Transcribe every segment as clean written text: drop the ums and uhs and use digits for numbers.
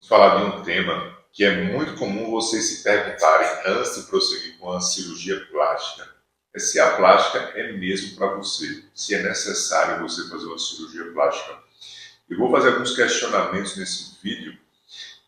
Falar de um tema que é muito comum vocês se perguntarem antes de prosseguir com a cirurgia plástica. É se a plástica é mesmo para você, se é necessário você fazer uma cirurgia plástica. Eu vou fazer alguns questionamentos nesse vídeo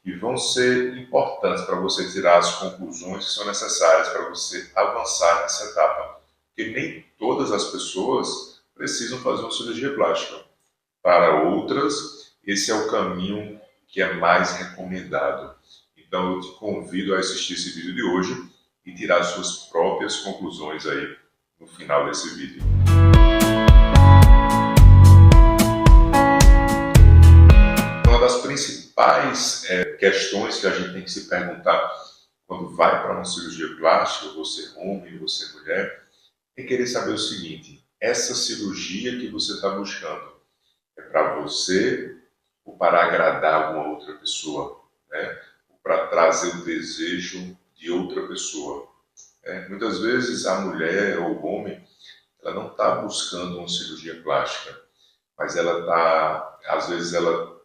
que vão ser importantes para você tirar as conclusões que são necessárias para você avançar nessa etapa. Porque nem todas as pessoas precisam fazer uma cirurgia plástica. Para outras, esse é o caminho que é mais recomendado. Então eu te convido a assistir esse vídeo de hoje e tirar suas próprias conclusões aí no final desse vídeo. Uma das principais questões que a gente tem que se perguntar quando vai para uma cirurgia plástica, você homem, você mulher, é querer saber o seguinte: essa cirurgia que você está buscando é para você ou para agradar alguma outra pessoa, né? Ou para trazer o desejo de outra pessoa. Muitas vezes a mulher ou o homem, ela não está buscando uma cirurgia plástica, mas ela está, às vezes ela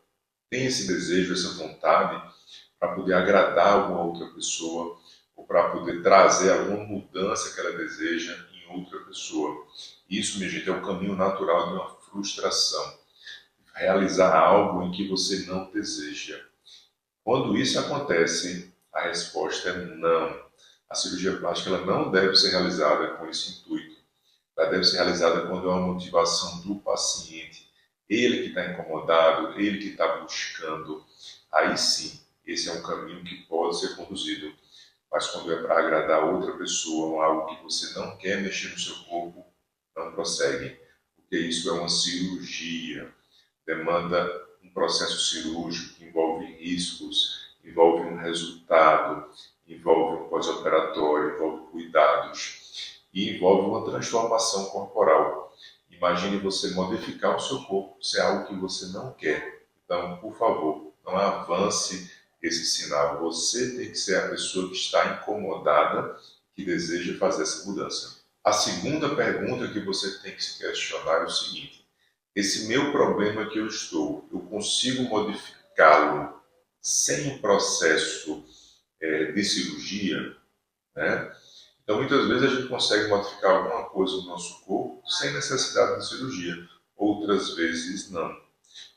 tem esse desejo, essa vontade para poder agradar alguma outra pessoa ou para poder trazer alguma mudança que ela deseja em outra pessoa. Isso, minha gente, é o caminho natural de uma frustração. Realizar algo em que você não deseja. Quando isso acontece, a resposta é não. A cirurgia plástica ela não deve ser realizada com esse intuito. Ela deve ser realizada quando há uma motivação do paciente. Ele que está incomodado, ele que está buscando. Aí sim, esse é um caminho que pode ser conduzido. Mas quando é para agradar outra pessoa, algo que você não quer mexer no seu corpo, não prossegue. Porque isso é uma cirurgia. Demanda um processo cirúrgico que envolve riscos, envolve um resultado, envolve um pós-operatório, envolve cuidados e envolve uma transformação corporal. Imagine você modificar o seu corpo se é algo que você não quer. Então, por favor, não avance esse sinal. Você tem que ser a pessoa que está incomodada, que deseja fazer essa mudança. A segunda pergunta que você tem que se questionar é o seguinte: esse meu problema que eu consigo modificá-lo sem um processo de cirurgia, né? Então, muitas vezes a gente consegue modificar alguma coisa no nosso corpo sem necessidade de cirurgia, outras vezes não.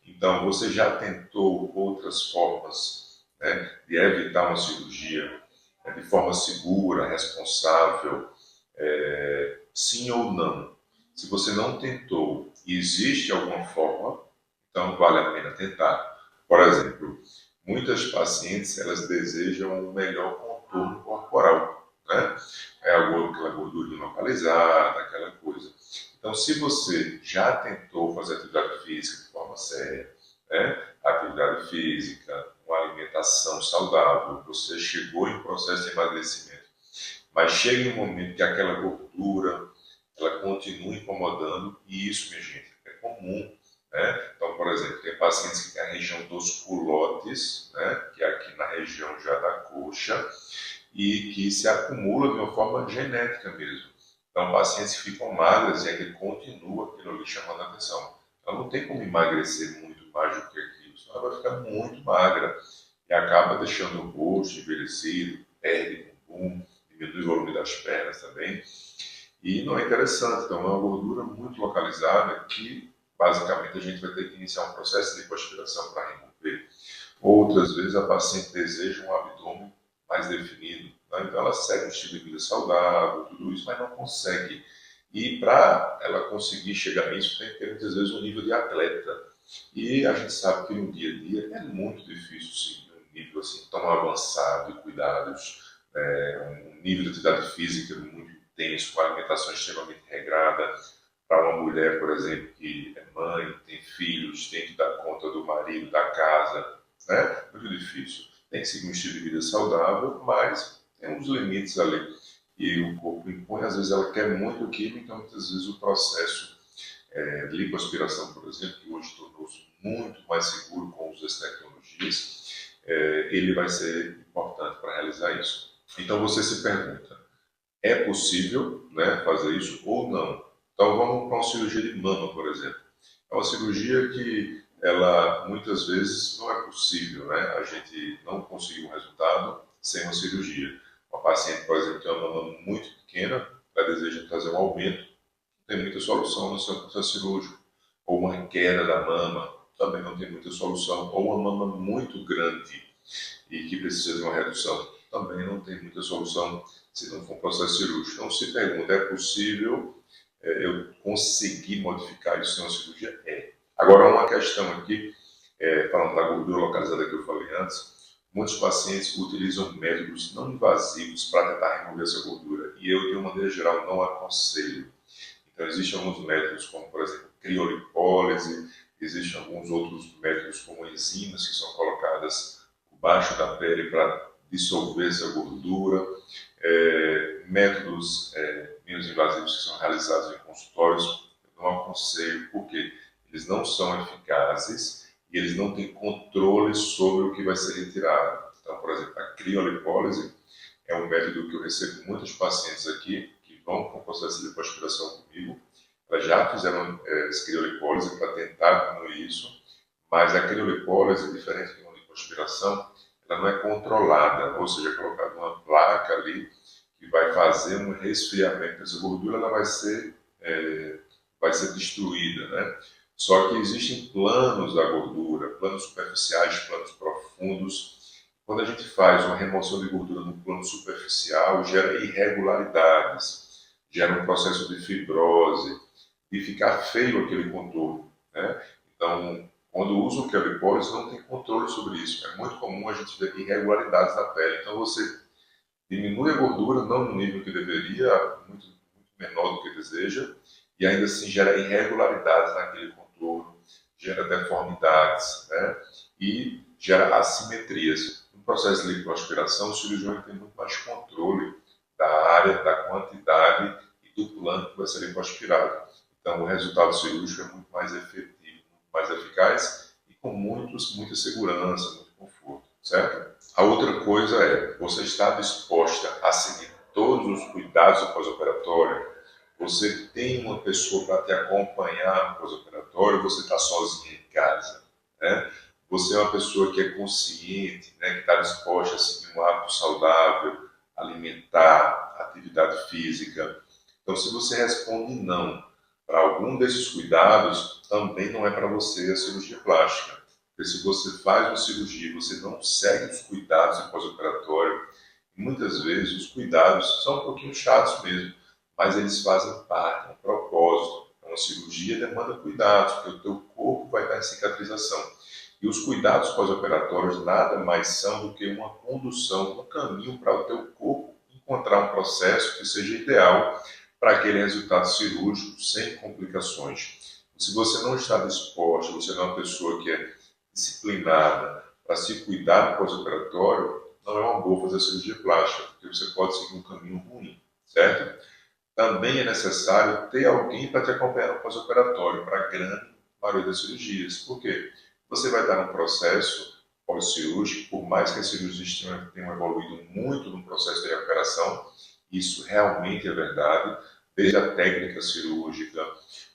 Então, você já tentou outras formas, né, de evitar uma cirurgia, né, de forma segura, responsável, sim ou não? Se você não tentou e existe alguma forma, então vale a pena tentar. Por exemplo, muitas pacientes elas desejam um melhor contorno corporal, né? É aquela gordurinha localizada, aquela coisa. Então, se você já tentou fazer atividade física de forma séria, né? Atividade física, uma alimentação saudável, você chegou em processo de emagrecimento, mas chega um momento que aquela gordura ela continua incomodando e isso, minha gente, é comum. Né? Então, por exemplo, tem pacientes que têm a região dos culotes, né? Que é aqui na região já da coxa, e que se acumula de uma forma genética mesmo. Então, pacientes que ficam magras e ainda continua aquilo ali chamando a atenção. Ela não tem como emagrecer muito mais do que aquilo, senão ela vai ficar muito magra e acaba deixando o rosto envelhecido, perde bumbum, diminui o volume das pernas também. E não é interessante, então é uma gordura muito localizada que basicamente a gente vai ter que iniciar um processo de lipoaspiração para remover. Outras vezes a paciente deseja um abdômen mais definido, né? Então ela segue um estilo de vida saudável, tudo isso, mas não consegue. E para ela conseguir chegar nisso, tem que ter muitas vezes um nível de atleta. E a gente sabe que no dia a dia é muito difícil seguir um nível assim tão avançado de cuidados, um nível de atividade física muito intenso, com alimentação extremamente regrada. Para uma mulher, por exemplo, que é mãe, tem filhos, tem que dar conta do marido, da casa, né? Muito difícil. Tem que seguir um estilo de vida saudável, mas tem uns limites ali. E o corpo impõe, às vezes ela quer muito química, então muitas vezes o processo de lipoaspiração, por exemplo, que hoje tornou-se muito mais seguro com o uso das tecnologias, ele vai ser importante para realizar isso. Então você se pergunta, é possível, né, fazer isso ou não? Então vamos para uma cirurgia de mama, por exemplo. É uma cirurgia que ela muitas vezes não é possível, né? A gente não conseguir um resultado sem uma cirurgia. Uma paciente, por exemplo, tem uma mama muito pequena, ela deseja trazer um aumento, tem muita solução no seu processo cirúrgico. Ou uma queda da mama, também não tem muita solução. Ou uma mama muito grande e que precisa de uma redução, também não tem muita solução se não for um processo cirúrgico. Então, se pergunta, é possível eu conseguir modificar isso sem uma cirurgia? É. Agora, uma questão aqui, falando da gordura localizada que eu falei antes, muitos pacientes utilizam métodos não invasivos para tentar remover essa gordura, e eu, de uma maneira geral, não aconselho. Então, existem alguns métodos, como, por exemplo, criolipólise, existem alguns outros métodos, como enzimas, que são colocadas por baixo da pele para dissolver essa gordura, métodos menos invasivos que são realizados em consultórios, eu não aconselho, porque eles não são eficazes e eles não têm controle sobre o que vai ser retirado. Então, por exemplo, a criolipólise é um método que eu recebo muitos pacientes aqui que vão com o processo de lipoaspiração comigo. Elas já fizeram criolipólise para tentar diminuir isso, mas a criolipólise, diferente de uma lipoaspiração, ela não é controlada, ou seja, é colocada uma placa ali que vai fazer um resfriamento dessa gordura, ela vai ser destruída, né? Só que existem planos da gordura, planos superficiais, planos profundos. Quando a gente faz uma remoção de gordura no plano superficial, gera irregularidades, gera um processo de fibrose, e ficar feio aquele contorno, né? Então, quando usa o quelipólise, não tem controle sobre isso. É muito comum a gente ver irregularidades na pele. Então, você diminui a gordura, não no nível que deveria, muito, muito menor do que deseja, e ainda assim gera irregularidades naquele contorno, gera deformidades, né? E gera assimetrias. No processo de lipoaspiração, o cirurgião tem muito mais controle da área, da quantidade e do plano que vai ser lipoaspirado. Então, o resultado cirúrgico é muito mais efetivo, muito mais eficaz e com muita segurança, muito conforto, certo? A outra coisa é, você está disposta a seguir todos os cuidados do pós-operatório? Você tem uma pessoa para te acompanhar no pós-operatório, você está sozinha em casa, né? Você é uma pessoa que é consciente, né, que está disposta a seguir um hábito saudável, alimentar, atividade física. Então, se você responde não para algum desses cuidados, também não é para você a cirurgia plástica. Porque se você faz uma cirurgia e você não segue os cuidados do pós-operatório, muitas vezes os cuidados são um pouquinho chatos mesmo, mas eles fazem parte, um propósito. Então, a cirurgia demanda cuidados, porque o teu corpo vai estar em cicatrização. E os cuidados pós-operatórios nada mais são do que uma condução, um caminho para o teu corpo encontrar um processo que seja ideal para aquele resultado cirúrgico sem complicações. Se você não está disposto, você não é uma pessoa que é disciplinada para se cuidar do pós-operatório, não é uma boa fazer cirurgia plástica, porque você pode seguir um caminho ruim, certo? Também é necessário ter alguém para te acompanhar no pós-operatório, para a grande maioria das cirurgias. Por quê? Você vai estar num processo pós-cirúrgico, por mais que as cirurgias tenham evoluído muito no processo de recuperação, isso realmente é verdade, desde a técnica cirúrgica,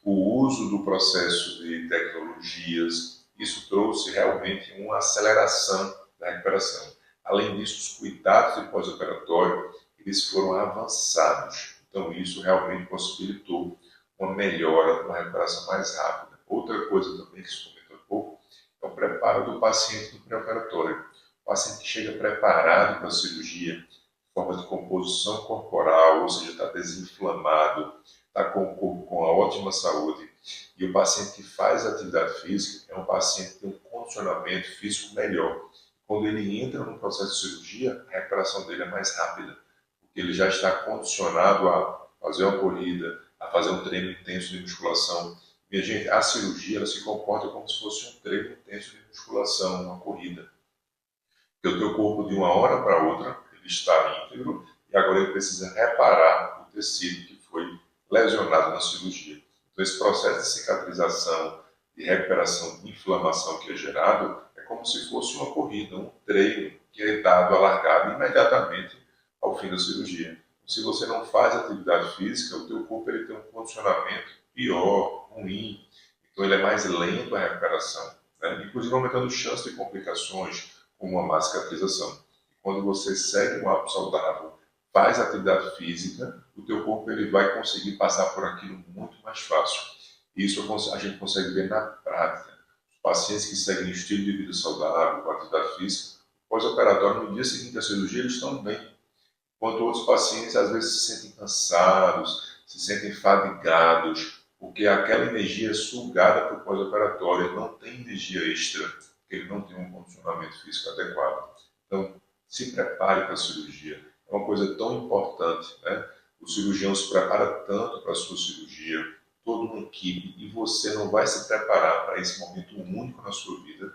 o uso do processo de tecnologias, isso trouxe realmente uma aceleração da recuperação. Além disso, os cuidados de pós-operatório, eles foram avançados. Então, isso realmente possibilitou uma melhora, uma recuperação mais rápida. Outra coisa também que se comentou um pouco é o preparo do paciente no pré-operatório. O paciente chega preparado para a cirurgia, forma de composição corporal, ou seja, está desinflamado, está com o corpo com a ótima saúde. E o paciente que faz atividade física é um paciente que tem um condicionamento físico melhor. Quando ele entra no processo de cirurgia, a recuperação dele é mais rápida, porque ele já está condicionado a fazer uma corrida, a fazer um treino intenso de musculação. Minha gente, a cirurgia ela se comporta como se fosse um treino intenso de musculação, uma corrida. Porque o teu corpo, de uma hora para outra, ele está íntegro e agora ele precisa reparar o tecido que foi lesionado na cirurgia. Então, esse processo de cicatrização, de recuperação de inflamação que é gerado, é como se fosse uma corrida, um treino que é dado, alargado imediatamente ao fim da cirurgia. Se você não faz atividade física, o teu corpo ele tem um condicionamento pior, ruim, então ele é mais lento a recuperação, né? Inclusive aumentando chance de complicações, como uma má cicatrização. Quando você segue um hábito saudável, faz atividade física, o teu corpo ele vai conseguir passar por aquilo muito mais fácil. Isso a gente consegue ver na prática. Os pacientes que seguem um estilo de vida saudável, com atividade física, pós-operatório, no dia seguinte à cirurgia, eles estão bem. Enquanto outros pacientes, às vezes, se sentem cansados, se sentem fadigados, porque aquela energia é sugada para o pós-operatório, ele não tem energia extra, porque ele não tem um condicionamento físico adequado. Então, se prepare para a cirurgia. É uma coisa tão importante, né? O cirurgião se prepara tanto para a sua cirurgia, toda uma equipe, e você não vai se preparar para esse momento único na sua vida,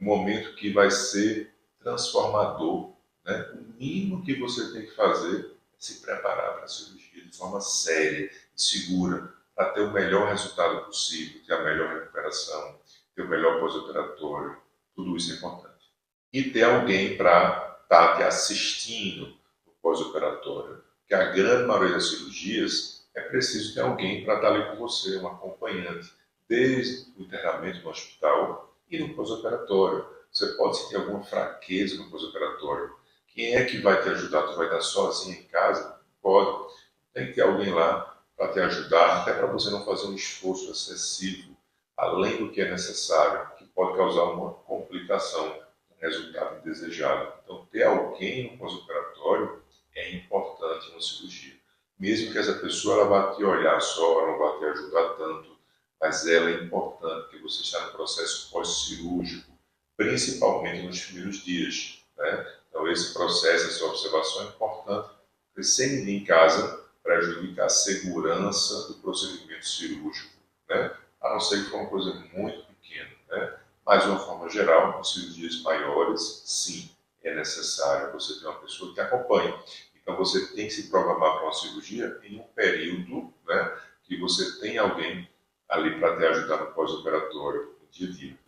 um momento que vai ser transformador, né? O mínimo que você tem que fazer é se preparar para a cirurgia de forma séria e segura, para ter o melhor resultado possível, ter a melhor recuperação, ter o melhor pós-operatório. Tudo isso é importante. E ter alguém para estar te assistindo no pós-operatório. Porque a grande maioria das cirurgias é preciso ter alguém para estar ali com você, um acompanhante, desde o internamento no hospital e no pós-operatório. Você pode sentir alguma fraqueza no pós-operatório. Quem é que vai te ajudar? Tu vai estar sozinho em casa? Pode. Tem que ter alguém lá para te ajudar, até para você não fazer um esforço excessivo, além do que é necessário, que pode causar uma complicação, um resultado indesejado. Então, ter alguém no pós-operatório é importante em uma cirurgia. Mesmo que essa pessoa ela vá te olhar só, ela não vá te ajudar tanto, mas ela é importante, porque você está no processo pós-cirúrgico, principalmente nos primeiros dias, né? Então, esse processo, essa observação é importante, porque sem ninguém em casa prejudica a segurança do procedimento cirúrgico, né? A não ser que for uma coisa muito pequena, né? Mas, de uma forma geral, em cirurgias maiores, sim, é necessário você ter uma pessoa que acompanhe. Então, você tem que se programar para uma cirurgia em um período, né, que você tem alguém ali para te ajudar no pós-operatório, no dia a dia.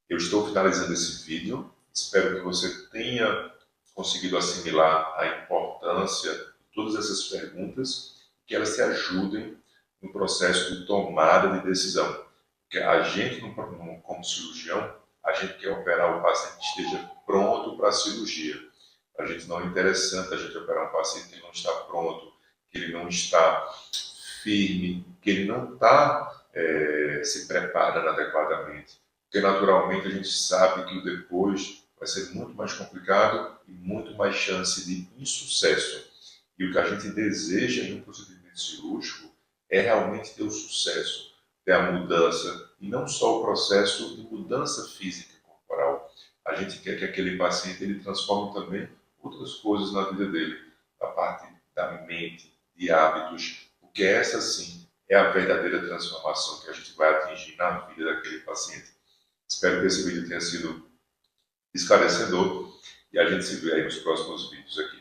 Eu estou finalizando esse vídeo, espero que você tenha conseguido assimilar a importância de todas essas perguntas, que elas te ajudem no processo de tomada de decisão. Porque a gente, como cirurgião, a gente quer operar o paciente que esteja pronto para a cirurgia. A gente não é interessante a gente operar um paciente que não está pronto, que ele não está firme, que ele não está se preparando adequadamente. Porque naturalmente a gente sabe que o depois vai ser muito mais complicado e muito mais chance de insucesso. E o que a gente deseja em um procedimento cirúrgico é realmente ter o sucesso, ter a mudança, e não só o processo de mudança física corporal. A gente quer que aquele paciente ele transforme também outras coisas na vida dele, a parte da mente, de hábitos, porque essa sim é a verdadeira transformação que a gente vai atingir na vida daquele paciente. Espero que esse vídeo tenha sido esclarecedor e a gente se vê aí nos próximos vídeos aqui.